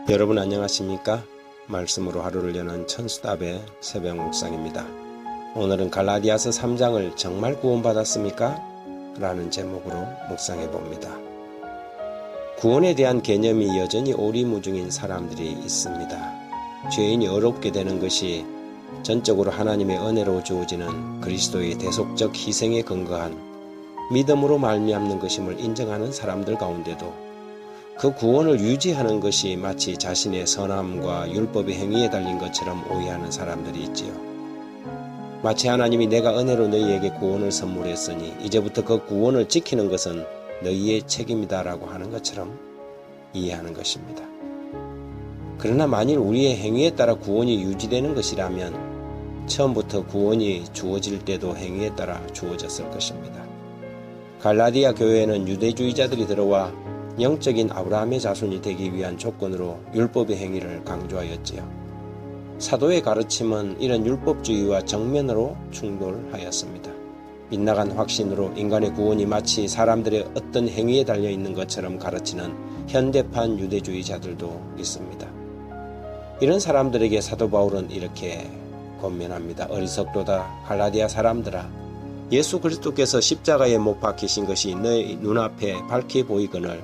여러분 안녕하십니까? 말씀으로 하루를 여는 천수답의 새벽 묵상입니다. 오늘은 갈라디아서 3장을 정말 구원받았습니까? 라는 제목으로 묵상해 봅니다. 구원에 대한 개념이 여전히 오리무중인 사람들이 있습니다. 죄인이 어렵게 되는 것이 전적으로 하나님의 은혜로 주어지는 그리스도의 대속적 희생에 근거한 믿음으로 말미암는 것임을 인정하는 사람들 가운데도 그 구원을 유지하는 것이 마치 자신의 선함과 율법의 행위에 달린 것처럼 오해하는 사람들이 있지요. 마치 하나님이 내가 은혜로 너희에게 구원을 선물했으니 이제부터 그 구원을 지키는 것은 너희의 책임이다라고 하는 것처럼 이해하는 것입니다. 그러나 만일 우리의 행위에 따라 구원이 유지되는 것이라면 처음부터 구원이 주어질 때도 행위에 따라 주어졌을 것입니다. 갈라디아 교회에는 유대주의자들이 들어와 영적인 아브라함의 자손이 되기 위한 조건으로 율법의 행위를 강조하였지요. 사도의 가르침은 이런 율법주의와 정면으로 충돌하였습니다. 빗나간 확신으로 인간의 구원이 마치 사람들의 어떤 행위에 달려있는 것처럼 가르치는 현대판 유대주의자들도 있습니다. 이런 사람들에게 사도 바울은 이렇게 권면합니다. 어리석도다 갈라디아 사람들아, 예수 그리스도께서 십자가에 못 박히신 것이 너희 눈앞에 밝히 보이거늘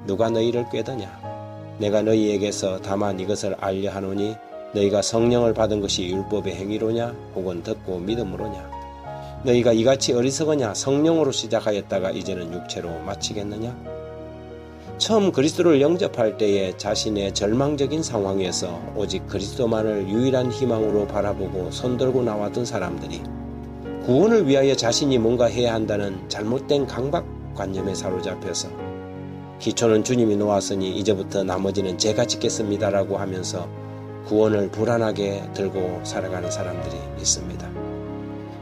누가 너희를 꾀더냐? 내가 너희에게서 다만 이것을 알려 하노니 너희가 성령을 받은 것이 율법의 행위로냐 혹은 듣고 믿음으로냐? 너희가 이같이 어리석으냐? 성령으로 시작하였다가 이제는 육체로 마치겠느냐? 처음 그리스도를 영접할 때에 자신의 절망적인 상황에서 오직 그리스도만을 유일한 희망으로 바라보고 손들고 나왔던 사람들이 구원을 위하여 자신이 뭔가 해야 한다는 잘못된 강박관념에 사로잡혀서 기초는 주님이 놓았으니 이제부터 나머지는 제가 짓겠습니다라고 하면서 구원을 불안하게 들고 살아가는 사람들이 있습니다.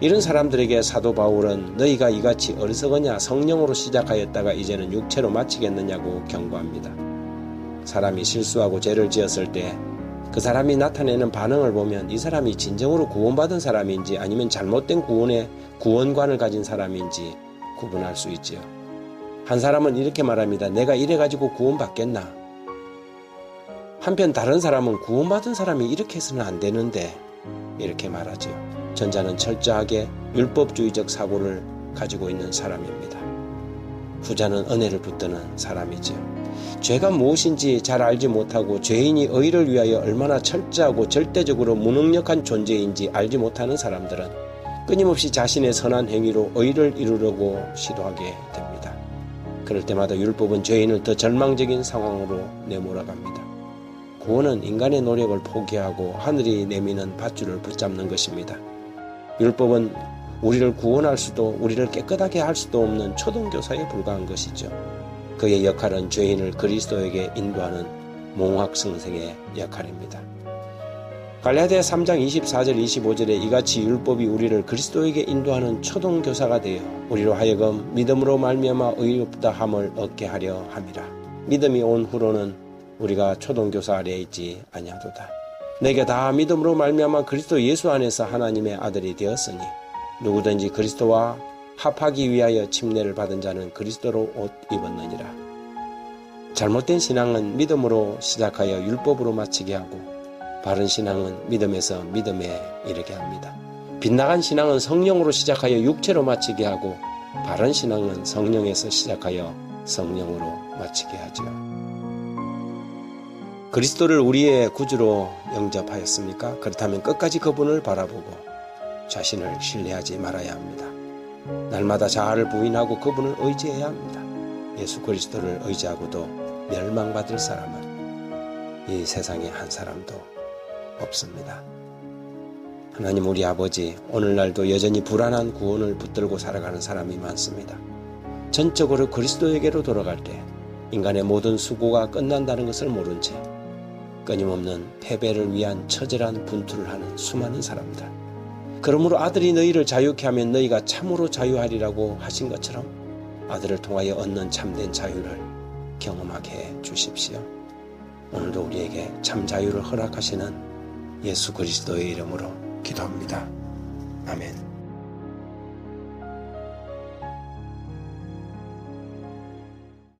이런 사람들에게 사도 바울은 너희가 이같이 어리석으냐? 성령으로 시작하였다가 이제는 육체로 마치겠느냐고 경고합니다. 사람이 실수하고 죄를 지었을 때 그 사람이 나타내는 반응을 보면 이 사람이 진정으로 구원받은 사람인지 아니면 잘못된 구원관을 가진 사람인지 구분할 수 있지요. 한 사람은 이렇게 말합니다. 내가 이래가지고 구원받겠나? 한편 다른 사람은 구원받은 사람이 이렇게 해서는 안 되는데 이렇게 말하죠. 전자는 철저하게 율법주의적 사고를 가지고 있는 사람입니다. 후자는 은혜를 붙드는 사람이죠. 죄가 무엇인지 잘 알지 못하고 죄인이 의를 위하여 얼마나 철저하고 절대적으로 무능력한 존재인지 알지 못하는 사람들은 끊임없이 자신의 선한 행위로 의를 이루려고 시도하게 됩니다. 그럴 때마다 율법은 죄인을 더 절망적인 상황으로 내몰아갑니다. 구원은 인간의 노력을 포기하고 하늘이 내미는 밧줄을 붙잡는 것입니다. 율법은 우리를 구원할 수도 우리를 깨끗하게 할 수도 없는 초등교사에 불과한 것이죠. 그의 역할은 죄인을 그리스도에게 인도하는 몽학성생의 역할입니다. 갈라디아 3장 24절 25절에 이같이 율법이 우리를 그리스도에게 인도하는 초등교사가 되어 우리로 하여금 믿음으로 말미암아 의롭다 함을 얻게 하려 함이라. 믿음이 온 후로는 우리가 초등교사 아래에 있지 아니하도다. 내게 다 믿음으로 말미암아 그리스도 예수 안에서 하나님의 아들이 되었으니 누구든지 그리스도와 합하기 위하여 침례를 받은 자는 그리스도로 옷 입었느니라. 잘못된 신앙은 믿음으로 시작하여 율법으로 마치게 하고 바른 신앙은 믿음에서 믿음에 이르게 합니다. 빗나간 신앙은 성령으로 시작하여 육체로 마치게 하고 바른 신앙은 성령에서 시작하여 성령으로 마치게 하죠. 그리스도를 우리의 구주로 영접하였습니까? 그렇다면 끝까지 그분을 바라보고 자신을 신뢰하지 말아야 합니다. 날마다 자아를 부인하고 그분을 의지해야 합니다. 예수 그리스도를 의지하고도 멸망받을 사람은 이 세상에 한 사람도 없습니다. 하나님 우리 아버지, 오늘날도 여전히 불안한 구원을 붙들고 살아가는 사람이 많습니다. 전적으로 그리스도에게로 돌아갈 때 인간의 모든 수고가 끝난다는 것을 모른 채 끊임없는 패배를 위한 처절한 분투를 하는 수많은 사람들. 그러므로 아들이 너희를 자유케 하면 너희가 참으로 자유하리라고 하신 것처럼 아들을 통하여 얻는 참된 자유를 경험하게 해 주십시오. 오늘도 우리에게 참 자유를 허락하시는 예수 그리스도의 이름으로 기도합니다. 아멘.